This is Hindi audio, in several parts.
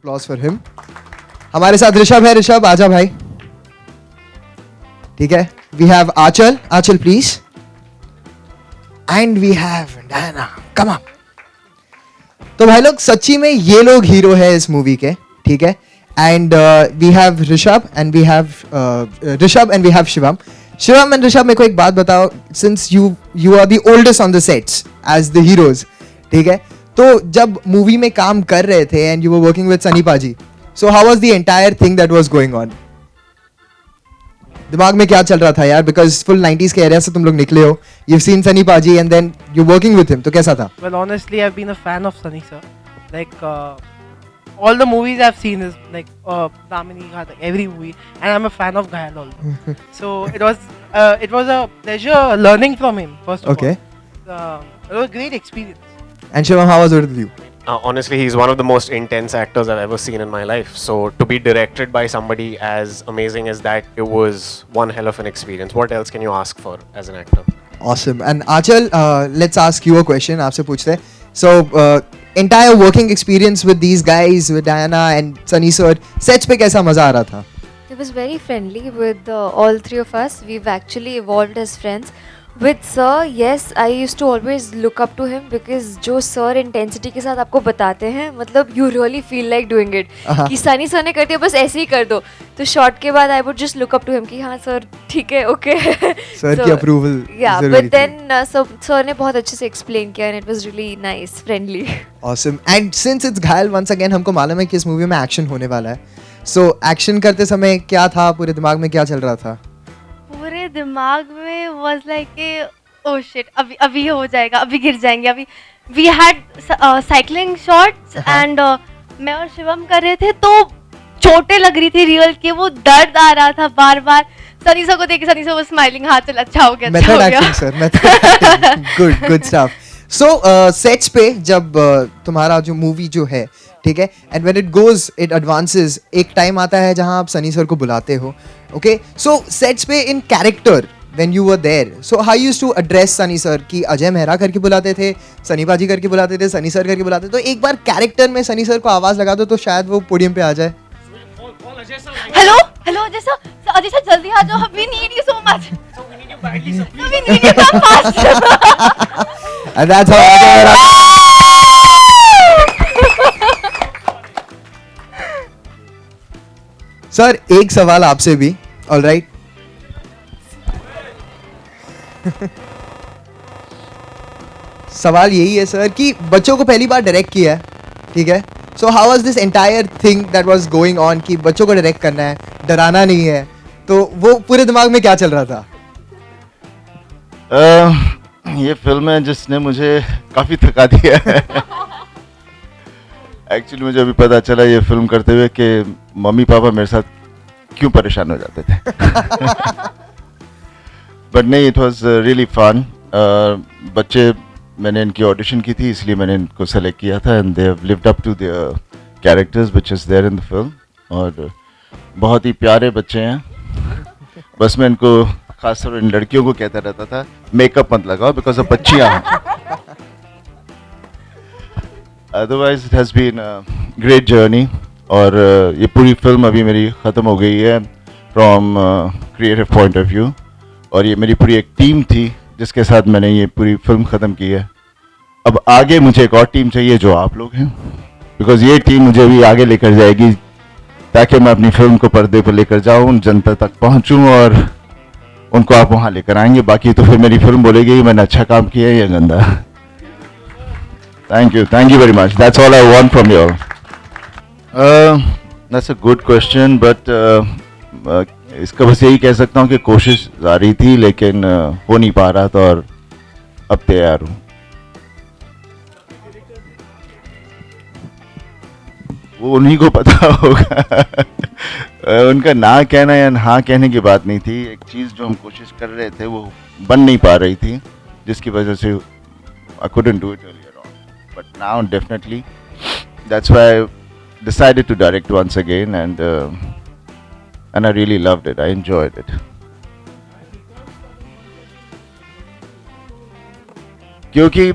applause for him. हमारे साथ ऋषभ है. ऋषभ आजा भाई. ठीक है. We have Achal please. And we have Diana. Come on. तो भाई लोग सच्ची में ये लोग हीरो है इस मूवी के. ठीक है. And we have Rishabh and we have Shivam. Shivam and Rishabh, मेरे को एक बात बताओ. Since you are the oldest on the sets as the heroes, ठीक है. तो जब मूवी में काम कर रहे थे and you were working with Sunny Paji, so how was the entire thing that was going on? दिमाग में क्या चल रहा था यार? Because full 90s के एरिया से तुम लोग निकले हो. You've seen Sunny Paji and then you're working with him. तो कैसा था? Well, honestly, I've been a fan of Sunny sir. Like all the movies I've seen is like Damini Ghat, every movie, and I'm a fan of Ghayal also. So it was a pleasure learning from him. First of all, it was a great experience. And Shivam, how was it with you? Honestly, he's one of the most intense actors I've ever seen in my life. So to be directed by somebody as amazing as that, it was one hell of an experience. What else can you ask for as an actor? Awesome. And Achal, let's ask you a question. आपसे पूछते हैं. So entire working experience with these guys, with Diana and Sunny sir, sets पे कैसा मजा आ रहा था? It was very friendly with all three of us. We've actually evolved as friends. With sir, yes, I used to always look up to him because जो sir intensity के साथ आपको बताते हैं, मतलब you really feel like doing it. कि सनी सर ने कर दिया बस ऐसे ही कर दो. तो shot के बाद I would just look up to him कि हाँ sir ठीक है okay. Sir की approval. Yeah, but then sir ने बहुत अच्छे से explain किया and it was really nice, friendly. Awesome. And since it's Ghayal, once again हमको मालूम है कि इस मूवी में एक्शन होने वाला है. So action करते समय क्या था? पूरे दिमाग में क्या चल रहा था? पूरे दिमाग में वाज लाइक ओह शिट अभी हो जाएगा, अभी गिर जाएंगे. अभी we had cycling shots and मैं और शिवम कर रहे थे तो चोटें लग रही थी रियल के. वो दर्द आ रहा था बार बार. सनी सर को देख के सनी सर वो स्माइलिंग, हाँ चल अच्छा हो गया. Method acting sir, method good stuff. So sets पे जब तुम्हारा जो मूवी जो है, ठीक है, and when it goes it advances, एक टाइम आता है जहां आप सनी सर को बुलाते हो. ओके, सो सेट्स पे in character when you were there, so how used to address Sunny sir? कि अजय मेहरा करके बुलाते थे, सनी पाजी करके बुलाते थे, सनी सर करके बुलाते थे. तो एक बार कैरेक्टर में सनी सर को आवाज लगा दो तो शायद वो पोडियम पे आ जाए. हेलो अजय सर जल्दी आ जाओ. We need you so much. We need you badly sir. We need you so much. And that's how Ajay Mehra. Sir एक सवाल आपसे भी. All right. सवाल यही है सर कि बच्चों को पहली बार डायरेक्ट किया है, ठीक है. So how was this entire thing that was going on कि बच्चों को डायरेक्ट करना है, डराना नहीं है, तो वो पूरे दिमाग में क्या चल रहा था? ये फिल्म है जिसने मुझे काफ़ी थका दिया है. एक्चुअली मुझे अभी पता चला ये फिल्म करते हुए कि मम्मी पापा मेरे साथ क्यों परेशान हो जाते थे. बट नहीं, इट वाज रियली फन. बच्चे, मैंने इनकी ऑडिशन की थी इसलिए मैंने इनको सेलेक्ट किया था and they have lived up to their characters which is there in the film. और बहुत ही प्यारे बच्चे हैं. बस मैं इनको खासतौर इन लड़कियों को कहता रहता था मेकअप मत लगाओ बिकॉज अब बच्चियां हैं. Otherwise it has been great journey. और ये पूरी फिल्म अभी मेरी ख़त्म हो गई है from creative point of view. और ये मेरी पूरी एक टीम थी जिसके साथ मैंने ये पूरी फिल्म ख़त्म की है. अब आगे मुझे एक और टीम चाहिए जो आप लोग हैं, बिकॉज ये टीम मुझे अभी आगे लेकर जाएगी ताकि मैं अपनी फिल्म को पर्दे पर लेकर जाऊँ, जनता तक पहुँचूँ और उनको आप वहाँ लेकर आएंगे. बाकी तो फिर मेरी फिल्म बोलेगी मैंने अच्छा काम किया है या गंदा. Thank you very much. That's all I want from you. That's a good question but इसका बस यही कह सकता हूँ कि कोशिश जारी थी लेकिन हो नहीं पा रहा था और अब तैयार हूँ. वो उन्हीं को पता होगा. उनका ना कहना या हाँ कहने की बात नहीं थी. एक चीज़ जो हम कोशिश कर रहे थे वो बन नहीं पा रही थी जिसकी वजह से I couldn't do it earlier on. But now definitely that's why I decided to direct once again and I really loved it. I enjoyed it. क्योंकि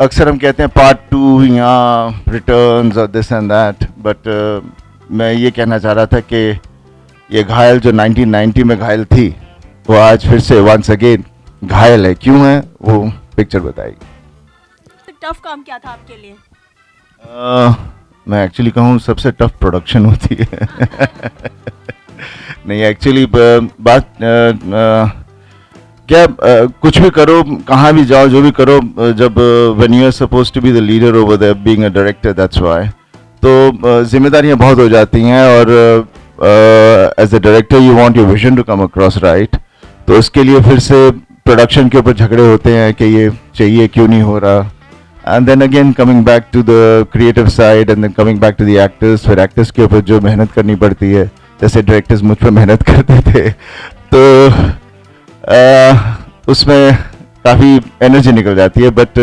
अक्सर हम कहते हैं पार्ट 2 या रिटर्न्स और दिस एंड दैट, बट मैं ये कहना चाह रहा था कि ये घायल जो 1990 में घायल थी वो आज फिर से वंस अगेन घायल है. क्यों है वो पिक्चर बताएगी. टफ काम क्या था आपके लिए? मैं एक्चुअली कहूँ सबसे टफ प्रोडक्शन होती है. नहीं एक्चुअली बात क्या कुछ भी करो, कहाँ भी जाओ, जो भी करो, जब when you are suppose to be the leader over there being a director, that's why. तो जिम्मेदारियाँ बहुत हो जाती हैं और as a director you want your vision to come across right. तो उसके लिए फिर से प्रोडक्शन के ऊपर झगड़े होते हैं कि ये चाहिए क्यों नहीं हो रहा. And then again coming back to the creative side and then coming back to the actors. फिर एक्टर्स के ऊपर जो मेहनत करनी पड़ती है, जैसे डायरेक्टर्स मुझ पर मेहनत करते थे, तो उसमें काफ़ी एनर्जी निकल जाती है. बट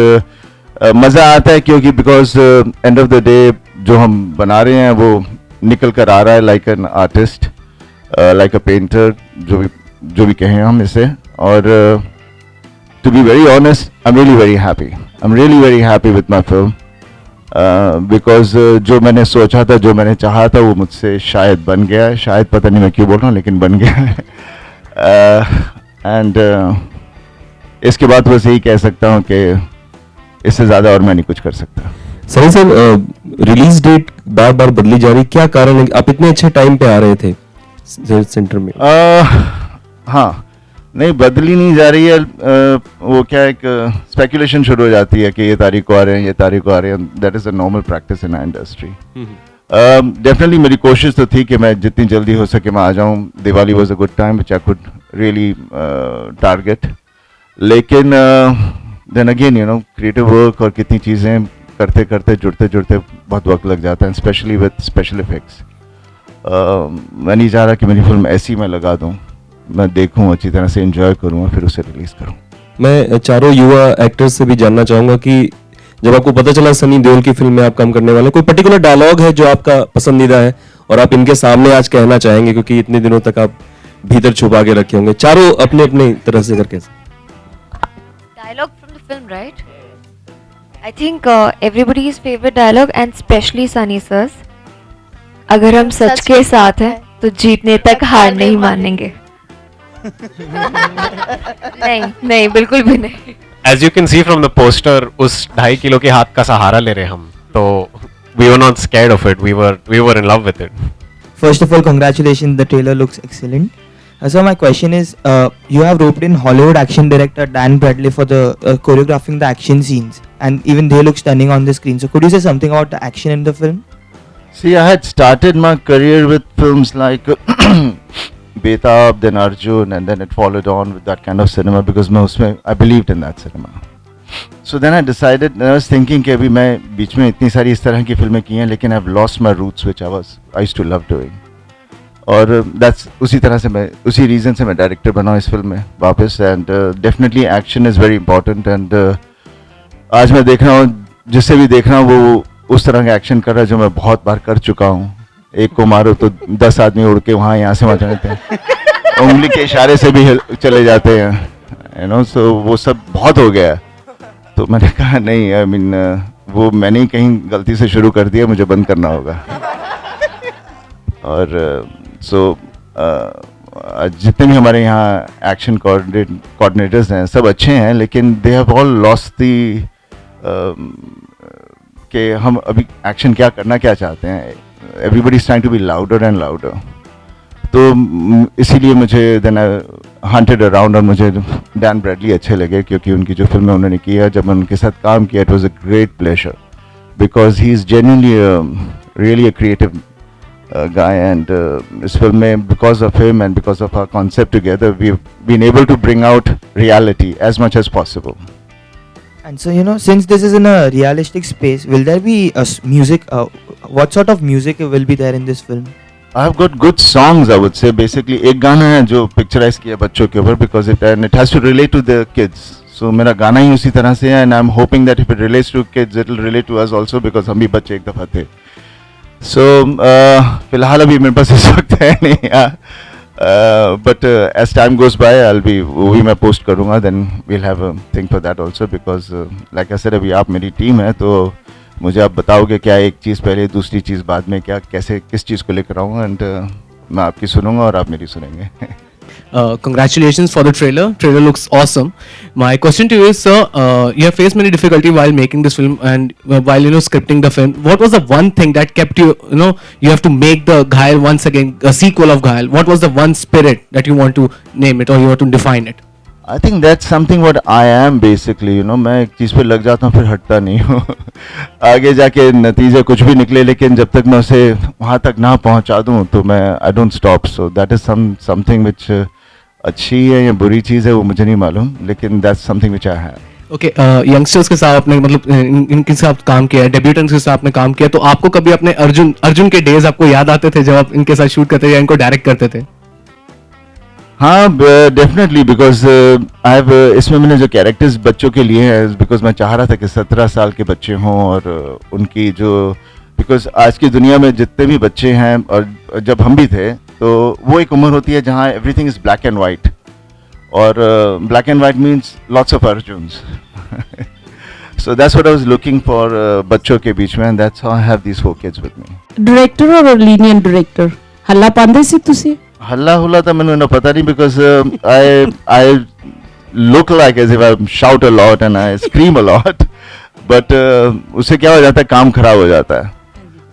मज़ा आता है क्योंकि because end of the day जो हम बना रहे हैं वो निकल कर आ रहा है like an artist, like a painter, जो भी कहें हम इसे. और to be very honest, I am really very happy. I am really very happy with my film because जो मैंने सोचा था, जो मैंने चाहा था, वो मुझसे शायद बन गया है. शायद पता नहीं मैं क्यों बोल रहा हूँ, लेकिन बन गया है. एंड इसके बाद बस यही कह सकता हूँ कि इससे ज़्यादा और मैं नहीं कुछ कर सकता. सही सर, रिलीज डेट बार बार बदली जा रही, क्या कारण है? आप इतने अच्छे टाइम पे आ रहे थे सेंटर में. हाँ, नहीं बदली नहीं जा रही है. वो क्या एक स्पेकुलेशन शुरू हो जाती है कि ये तारीख को आ रहे हैं, ये तारीख को आ रहे हैं. That is a normal practice in industry. Definitely मेरी कोशिश तो थी कि मैं जितनी जल्दी हो सके मैं आ जाऊँ. Diwali was a good time which I could really target. लेकिन then again you know creative work और कितनी चीज़ें करते करते जुड़ते जुड़ते बहुत वक्त लग जाता है, स्पेशली विद स्पेशल इफेक्ट्स. मैं नहीं चाह रहा कि मेरी फिल्म ऐसी मैं लगा दूँ. मैं देखूँ, अच्छी तरह से एंजॉय करूँ और फिर उसे रिलीज़ करूँ. मैं चारों युवा एक्टर्स से भी जानना चाहूंगा कि जब आपको पता चला सनी देओल की फिल्म में आप काम करने वाले, कोई पर्टिकुलर डायलॉग है जो आपका पसंदीदा है और आप इनके सामने आज कहना चाहेंगे, क्योंकि इतने दिनों तक आप भीतर छुपा के रखे होंगे, चारों अपने अपने तरह से करके. Dialogue from the film, right? I think everybody's favorite dialogue and especially Sunny sir's. अगर हम सच के साथ हैं तो जीतने तक हार नहीं मानेंगे. नहीं बिल्कुल भी नहीं. As you can see from the poster, उस 2.5 किलो के हाथ का सहारा ले रहे हम, तो we were not scared of it. We were in love with it. First of all, congratulations. The trailer looks excellent. So my question is, you have roped in Hollywood action director Dan Bradley for the choreographing the action scenes, and even they look stunning on the screen. So could you say something about the action in the film? See, I had started my career with films like Betab, then Arjun, and then it followed on with that kind of cinema because I believed in that cinema. So then I decided, I was thinking कि अभी मैं बीच में इतनी सारी इस तरह की फिल्में की हैं, लेकिन I've lost my roots which I used to love doing. और that's उसी तरह से मैं उसी रीज़न से मैं डायरेक्टर बना इस फिल्म में वापस. And definitely action is very important. And आज मैं देख रहा हूँ, जिससे भी देख रहा हूँ वो उस तरह का एक्शन कर रहा है जो मैं बहुत बार कर चुका हूँ. एक को मारो तो 10 आदमी उड़ के यहाँ से वहाँ जाते हैं, उंगली के इशारे से भी चले जाते हैं, यू नो. सो वो सब बहुत हो गया. तो मैंने कहा नहीं, आई मीन वो मैंने ही कहीं गलती से शुरू कर दिया, मुझे बंद करना होगा. और सो जितने भी हमारे यहाँ एक्शन कोऑर्डिनेटर्स हैं सब अच्छे हैं, लेकिन they have all lost the कि हम अभी एक्शन क्या चाहते हैं. Everybody is trying to be louder and louder. तो इसीलिए मुझे देन आई हंटेड अराउंड और मुझे डैन ब्रैडली अच्छे लगे क्योंकि उनकी जो फिल्में उन्होंने की है, जब मैंने उनके साथ काम किया, it was a great pleasure because he is genuinely really a creative guy. And this film, because of him and because of our concept together, we've been able to bring out reality as much as possible. And so, you know, since this is in a realistic space, will there be a music? What sort of music will be there in this film? I've got good songs, I would say. Basically, एक गाना है जो पिक्चराइज किया बच्चों के ऊपर because it has to relate to the kids. So मेरा गाना ही उसी तरह से है, and I'm hoping that if it relates to kids, it will relate to us also because हम भी बच्चे एक दफ़ा थे. So फिलहाल अभी मेरे पास इस वक्त है नहीं, but as time goes by वो भी मैं पोस्ट करूँगा. then we'll have a thing for that also because like I said, अभी आप मेरी टीम है तो मुझे आप बताओगे क्या एक चीज़ पहले दूसरी चीज़ बाद में, क्या कैसे किस चीज़ को लेकर आऊँ, एंड मैं आपकी सुनूंगा और आप मेरी सुनेंगे. Congratulations for the trailer. Trailer looks awesome. My question to you is, sir, you have faced many difficulty while making this film and while scripting the film. What was the one thing that kept you, you have to make the Ghayal once again, a sequel of Ghayal. What was the one spirit that you want to name it or you want to define it? I think that's something what I am basically, मैं एक चीज़ पे लग जाता हूँ फिर हटता नहीं हूँ. आगे जाके नतीजे कुछ भी निकले, लेकिन जब तक मैं उसे वहाँ तक ना पहुँचा दूँ तो मैं I don't stop. So that is something which अच्छी है या बुरी चीज़ है वो मुझे नहीं मालूम, लेकिन that's something which I have. Okay, youngsters के साथ आपने मतलब इनके साथ काम किया है, डेब्यूटेंट्स के साथ आपने काम किया, तो आपको कभी अपने अर्जुन के डेज आपको याद आते थे जब आप इनके साथ शूट करते थे या इनको डायरेक्ट करते थे? हाँ, डेफिनेटली, बिकॉज इसमें मैंने जो कैरेक्टर्स बच्चों के लिए हैं, बिकॉज मैं चाह रहा था कि 17 साल के बच्चे हों और उनकी जो, बिकॉज आज की दुनिया में जितने भी बच्चे हैं और जब हम भी थे तो वो एक उम्र होती है जहाँ everything is black and white, और black and white means lots of Arjuns. So that's what I was looking for बच्चों के बीच में, and that's how I have these 4 kids with me. Director और लीनियंट डायरेक्टर हल्ला पांदे से तुसी? हल्ला हुला तो मैंने पता नहीं, because I look like as if I shout a lot and I scream a lot, but उससे क्या हो जाता है, काम खराब हो जाता है.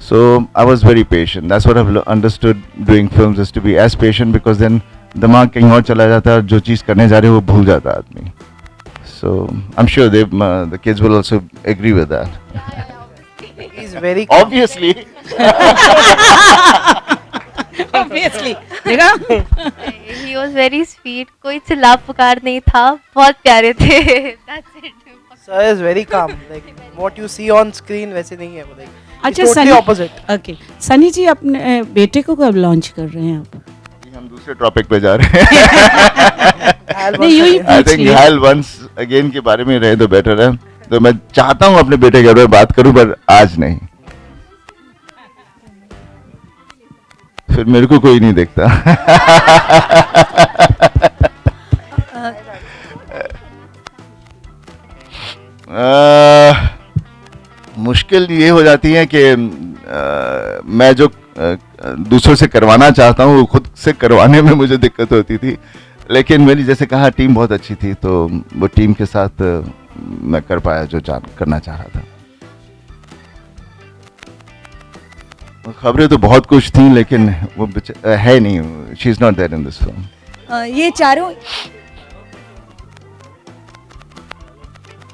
So I was very patient. That's what I've understood doing films, is to be as patient, because then दिमाग कहीं और चला जाता है और जो चीज़ करने जा रहे हो वो भूल जाता है आदमी. So I'm sure the kids will also agree with that. He's very Obviously. Obviously. देखा? He was very sweet. कोई चिल्ला पुकार नहीं था, बहुत प्यारे थे. That's it. Sir is very calm. Like what you see on screen वैसे नहीं है वो. Like अच्छा, totally Sunny, opposite. Okay, Sunny ji अपने बेटे को कब लॉन्च कर रहे हैं आप? हम दूसरे टॉपिक पे जा रहे हैं. नहीं, यूं ही आई पूछ थिंक रही हूँ. घायल वंस अगेन के बारे में रहे तो बेटर है. तो मैं चाहता हूँ अपने बेटे के बारे में बात करूं, पर आज नहीं. फिर मेरे को कोई नहीं देखता. मुश्किल ये हो जाती है कि मैं जो दूसरों से करवाना चाहता हूँ वो खुद से करवाने में मुझे दिक्कत होती थी, लेकिन मेरी जैसे कहा टीम बहुत अच्छी थी, तो वो टीम के साथ मैं कर पाया जो करना चाह रहा था. खबरें तो बहुत कुछ थी, लेकिन वो है नहीं, she is not there in this film. ये चारों,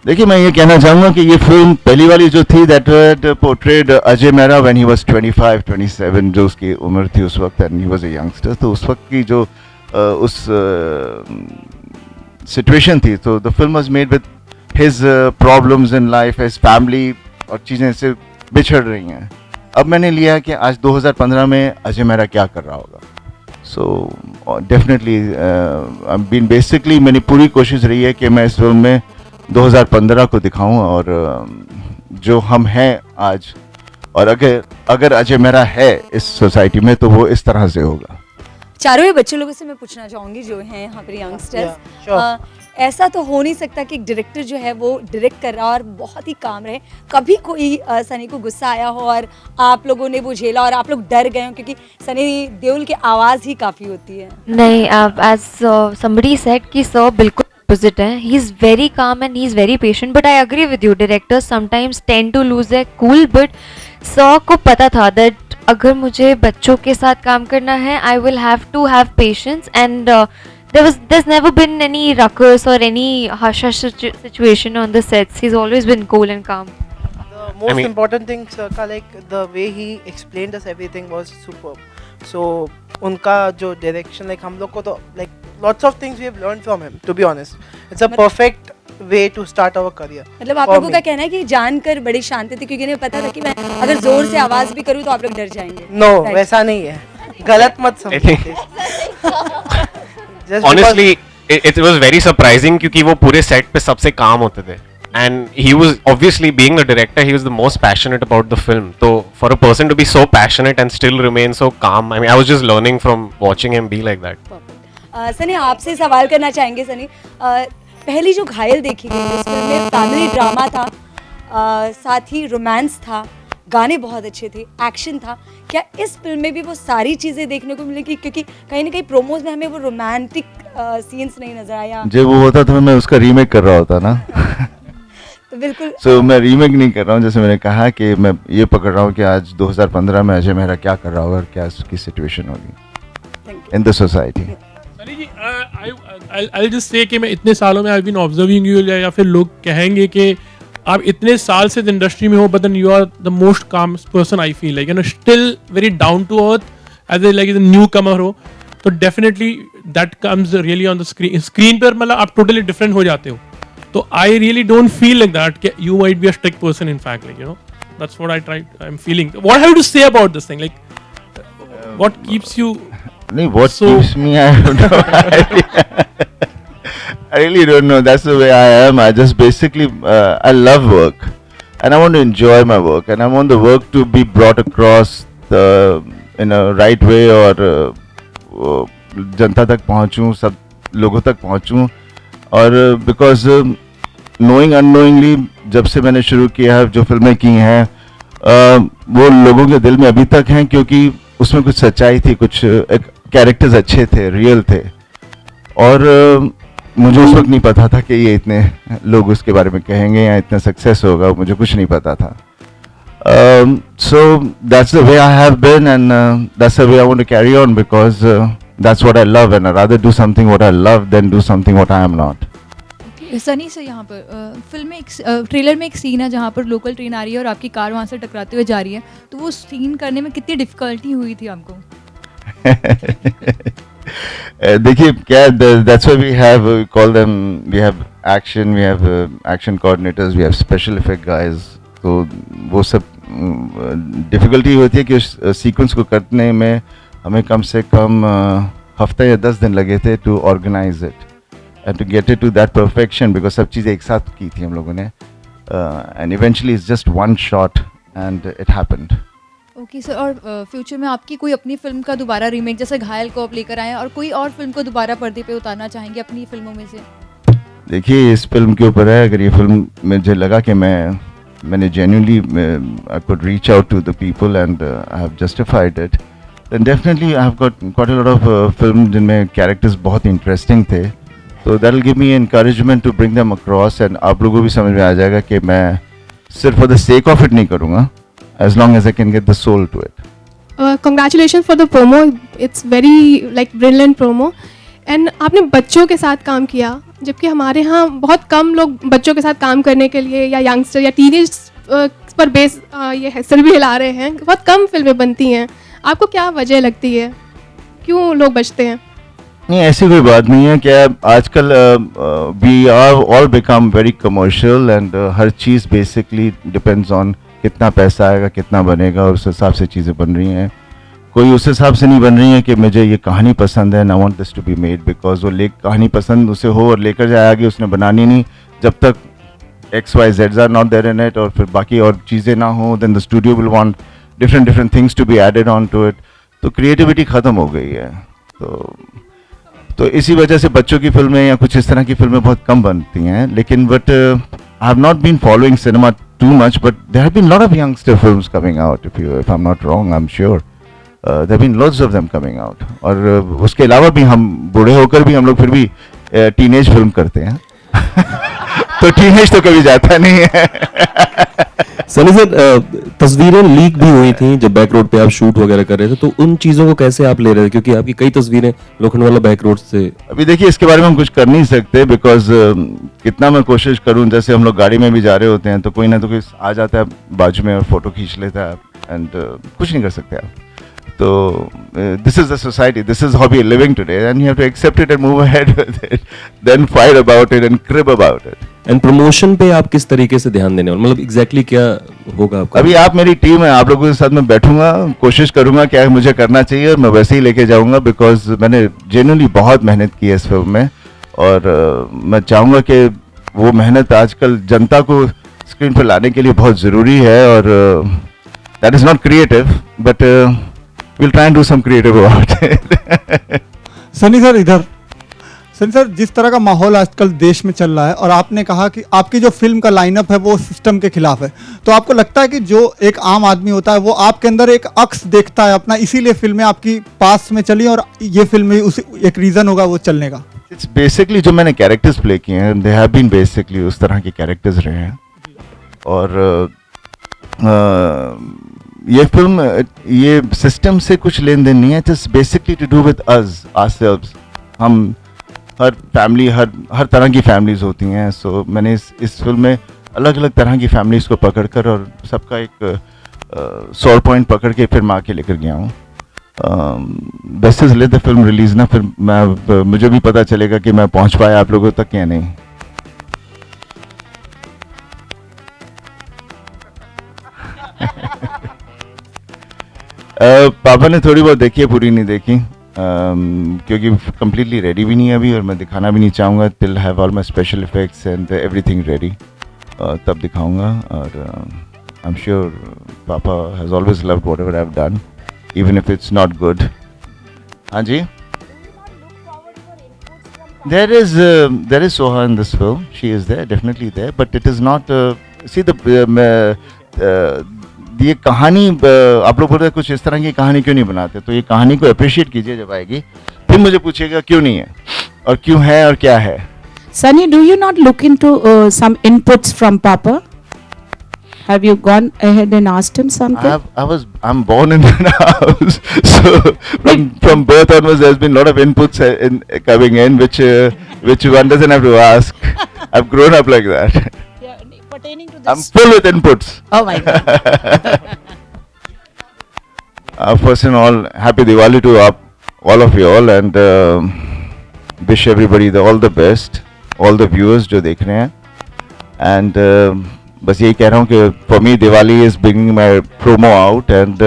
देखिए मैं ये कहना चाहूँगा कि ये फिल्म पहली वाली जो थी, that portrayed Ajay Mehra when he was 25-27, जो उसकी उम्र थी उस वक्त, and he was a youngster. तो उस वक्त की जो उस सिचुएशन थी, तो the film was made with his problems in life, his family, और चीज़ें इससे बिछड़ रही हैं. अब मैंने लिया कि आज 2015 में अजय मेहरा क्या कर रहा होगा. सो डेफिनेटली बीन बेसिकली मेरी पूरी कोशिश रही है कि मैं इस फिल्म में 2015 को दिखाऊं, और जो हम हैं आज, और अगर अजय मेहरा है इस सोसाइटी में तो वो इस तरह से होगा. चारों ही बच्चे लोगों से मैं पूछना चाहूँगी जो हैं यहाँ पर यंगस्टर्स, ऐसा तो हो नहीं सकता कि एक डायरेक्टर जो है वो डायरेक्ट कर रहा और बहुत ही काम रहे. कभी कोई सनी को गुस्सा आया हो और आप लोगों ने वो झेला और आप लोग डर गए हो, क्योंकि सनी देओल की आवाज़ ही काफ़ी होती है. नहीं, एज समबडी सेड कि सर बिल्कुल opposite है. He is very calm and he is very patient, but I agree with you, directors sometimes tend to lose their cool, but sir को पता था that अगर मुझे बच्चों के साथ काम करना है, I will have to have patience, and there's never been any ruckus or any hush situation on the sets. He's always been cool and calm. The most important thing, sir, like the way he explained us everything was superb. So उनका जो direction, like हम लोग को तो like lots of things we have learned from him. To be honest, it's a perfect way to start our career. मतलब आप लोगों का कहना है कि जानकर बड़ी शांति थी, क्योंकि इन्हें पता था कि मैं अगर जोर से आवाज़ भी करूँ तो आप लोग डर जाएंगे. No, वैसा नहीं है. गलत मत समझिए. Honestly, it was very surprising क्योंकि वो पूरे सेट पे सबसे काम होते थे. And he was obviously, being the director, he was the most passionate about the film. So for a person to be so passionate and still remain so calm, I mean, I was just learning from watching him be like that. Sunny आपसे सवाल करना चाहेंगे. सनी, पहली जो घायल देखी गई उसमें फैमिली ड्रामा था, साथ ही रोमांस था, गाने बहुत अच्छे थे, एक्शन था। क्या इस फिल्म में भी वो सारी चीज़ें देखने को मिलेगी? क्योंकि कहीं ना कहीं प्रोमोज में हमें वो रोमांटिक सीन्स नहीं नजर आया। जब वो होता तो मैं उसका रीमेक कर रहा होता ना। तो बिल्कुल सो मैं रीमेक नहीं कर रहा हूँ, जैसे मैंने कहा कि मैं ये पकड़ रहा हूँ कि आज 2015 में अजय मेहरा क्या कर रहा होगा और क्या उसकी सिचुएशन होगी in the society. Sunny ji, I'll just say कि मैं इतने सालों में I've been observing you, या फिर लोग कहेंगे कि आप इतने साल से इंडस्ट्री में हो, but then you are the most calm person I feel like, you know, still very down to earth as a like a newcomer हो, तो definitely that comes really on the screen पर मतलब आप totally different हो जाते हो। तो I really don't feel like that कि you might be a strict person in fact, like, you know, that's what I'm feeling. What have you to say about this thing, like what keeps you? No, what keeps me, I don't know. I really don't know. That's the way I am. I just basically, I love work, and I want to enjoy my work, and I want the work to be brought across in a right way, और जनता तक पहुँचूँ, सब लोगों तक पहुँचूँ, और because knowing unknowingly जब से मैंने शुरू किया है, जो फिल्में की हैं, वो लोगों के दिल में अभी तक हैं, क्योंकि उसमें कुछ सच्चाई थी, कुछ कैरेक्टर्स अच्छे थे, रियल थे, और मुझे उस वक्त नहीं पता था कि ये इतने लोग उसके बारे में कहेंगे या इतना सक्सेस होगा, मुझे कुछ नहीं पता था। So that's the way I have been, and that's the way I want to carry on, because that's what I love, and I'd rather do something what I love than do something what I am not. Sunny से यहाँ पर फिल्म में एक ट्रेलर में एक सीन है जहाँ पर लोकल ट्रेन आ रही है और आपकी कार वहाँ से टकराते हुए जा रही है, तो वो सीन करने में कितनी डिफिकल्टी हुई थी आपको? देखिए क्या, that's why we have call them, we have action coordinators, we have special effect guys, तो वो सब डिफ़िकल्टी होती है कि उस सीक्वेंस को करने में हमें कम से कम हफ्ता या 10 दिन लगे थे to organise it and to get it to that perfection, because सब चीज़ें एक साथ की थी हम लोगों ने, and eventually it's just one shot and it happened. Okay sir, और फ्यूचर में आपकी कोई अपनी फिल्म का दोबारा रीमेक, जैसे घायल को आप लेकर आए हैं, और कोई और फिल्म को दोबारा पर्दे पे उतारना चाहेंगे अपनी फिल्मों में से? देखिए इस फिल्म के ऊपर है, अगर ये फिल्म मुझे लगा कि मैंने genuinely I could reach out to the people and I have justified it, then definitely I have got quite a lot of film जिनमें characters बहुत interesting थे, so that will give me encouragement to bring them across, and आप लोगों को भी समझ में आ जाएगा कि मैं सिर्फ for the sake of it नहीं करूँगा, as long as I can get the soul to it. Congratulations for the promo, it's very like brilliant promo, and आपने बच्चों के साथ काम किया, जबकि हमारे यहाँ बहुत कम लोग बच्चों के साथ काम करने के लिए या यंगस्टर या टीनेज पर बेस ये हैसल भी हिला रहे हैं, बहुत कम फिल्में बनती हैं। आपको क्या वजह लगती है, क्यों लोग बचते हैं? नहीं, ऐसी कोई बात नहीं है। क्या आजकल we are all become very commercial, and हर चीज़ बेसिकली डिपेंड्स ऑन कितना पैसा आएगा, कितना बनेगा, और उस हिसाब से चीज़ें बन रही हैं। कोई उस हिसाब से नहीं बन रही है कि मुझे ये कहानी पसंद है and I want this to be made, because वो कहानी पसंद उसे हो और लेकर जाए आगे, उसने बनानी नहीं जब तक XYZ are not there in it, और फिर बाकी और चीज़ें ना हो, then the studio will want different things to be added on to it, तो क्रिएटिविटी ख़त्म हो गई है। तो इसी वजह से बच्चों की फिल्में या कुछ इस तरह की फिल्में बहुत कम बनती हैं, लेकिन but I have not been following cinema too much, but there have been lot of youngster films coming out, if I am not wrong, I am sure there have been loads of them coming out, और उसके अलावा भी हम बूढ़े होकर भी हम लोग फिर भी टीनेज फिल्म करते हैं। तो टीनेज तो कभी जाता नहीं है। सनी सर, तस्वीरें लीक भी हुई थी जब बैक रोड पे आप शूट वगैरह कर रहे थे, तो उन चीज़ों को कैसे आप ले रहे थे, क्योंकि आपकी कई तस्वीरें लोखंडवाला बैक रोड से? अभी देखिए इसके बारे में हम कुछ कर नहीं सकते, बिकॉज कितना मैं कोशिश करूं, जैसे हम लोग गाड़ी में भी जा रहे होते हैं तो कोई ना तो कोई आ जाता है बाजू में और फोटो खींच लेता है, एंड कुछ नहीं कर सकते आप। So this is the society, this is how we are living today, and you have to accept it and move ahead with it, then fight about it and crib about it. And promotion पे आप किस तरीके से ध्यान देने वाले, मतलब exactly क्या होगा आपका? अभी आप मेरी टीम है, आप लोगों के साथ मैं बैठूंगा, कोशिश करूंगा क्या मुझे करना चाहिए और मैं वैसे ही लेके जाऊंगा, बिकॉज मैंने जेन्युइनली बहुत मेहनत की है इस फिल्म में, और मैं चाहूँगा कि वो मेहनत आजकल जनता को स्क्रीन पर लाने के लिए बहुत ज़रूरी है, और that is not creative, but we'll try and do some creative about it. Sunny sir इधर, सनी सर, जिस तरह का माहौल आजकल देश में चल रहा है और आपने कहा कि आपकी जो फिल्म का लाइनअप है वो सिस्टम के खिलाफ है, तो आपको लगता है कि जो एक आम आदमी होता है वो आपके अंदर एक अक्स देखता है अपना, इसीलिए फिल्में आपकी पास में चली और ये फिल्म भी उसी एक रीज़न होगा वो चलने का? इट्स बेसिकली जो मैंने कैरेक्टर्स प्ले किए हैं, दे हैव बीन बेसिकली उस तरह के कैरेक्टर्स रहे हैं। और ये फिल्म ये सिस्टम से कुछ लेन देन नहीं है, it's basically to do with us ourselves. हम हर फैमिली हर तरह की फैमिलीज होती हैं, सो मैंने इस फिल्म में अलग अलग तरह की फैमिलीज को पकड़कर और सबका एक सोल पॉइंट पकड़ के फिर मैं आके लेकर गया हूँ। Best is let the film release ना, फिर मुझे भी पता चलेगा कि मैं पहुँच पाया आप लोगों तक या नहीं। पापा ने थोड़ी बहुत देखी है, पूरी नहीं देखी, क्योंकि कम्प्लीटली रेडी भी नहीं है अभी और मैं दिखाना भी नहीं चाहूँगा till have all my special effects and everything ready, तब दिखाऊँगा। और आई एम श्योर पापा has always loved whatever I have done even if it's not good. हाँ जी, there is Soha in this film, she is there, definitely there, but it is not see the ये कहानी आप लोग बोल रहे हैं कुछ इस तरह की कहानी क्यों नहीं बनाते, तो ये कहानी को अप्रिशिएट कीजिए, जब आएगी फिर मुझे पूछिएगा क्यों नहीं है और क्यों है और क्या है। Sunny, do you not look into some inputs from Papa? Have you gone ahead and asked him something? I'm born in the house, so from birth onwards there's been a lot of inputs coming in which one doesn't have to ask. I've grown up like that. Yeah, pertaining to this. I'm full with inputs. Oh my God. First and all, happy Diwali to all of you all, and wish everybody all the best, all the viewers जो देख रहे हैं, and बस यही कह रहा हूँ कि for me Diwali is bringing my promo out, and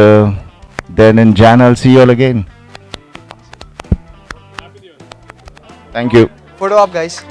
then in Jan I'll see you all again. Thank you. Photo up, guys.